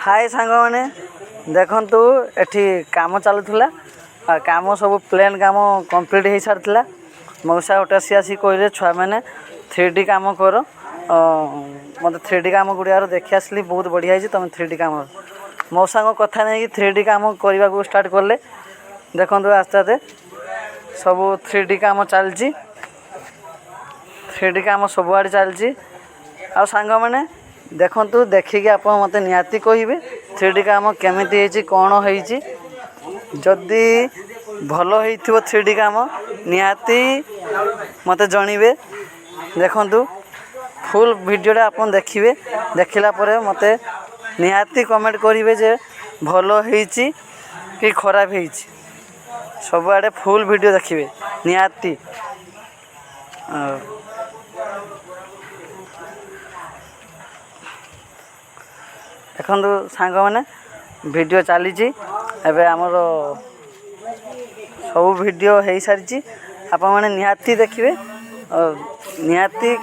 हाय सांग मैंने देखु एठी काम चलुला काम सब प्लेन काम कंप्लीट हो सारी मौसा गोटे आसी कहले छुआ मैंने 3D काम कर मत 3D काम गुड़िया देखी आसली बहुत बढ़िया है तुम 3D काम मौसा कथा नहीं 3D काम करने को स्टार्ट कले देखो आस्ते आस्ते सब 3D काम चलती 3D काम सबुआड़े चलती आ सांग मैंने देखु देखिकी आप मत निहाती कहे 3D काम केमी कौन होती जदि भल हो 3D काम निहाती मत जनइबे देखु फुल वीडियो आप देखिए देखला मत निहाती कमेंट करेंगे जे भल होती कि खराब हो सबुआड़े फुल वीडियो देखिए निहाती देखु सांग मैंने वीडियो चली एबे आमर सब वीडियो हो सारी आप मैंने निहाती देखिए निहाती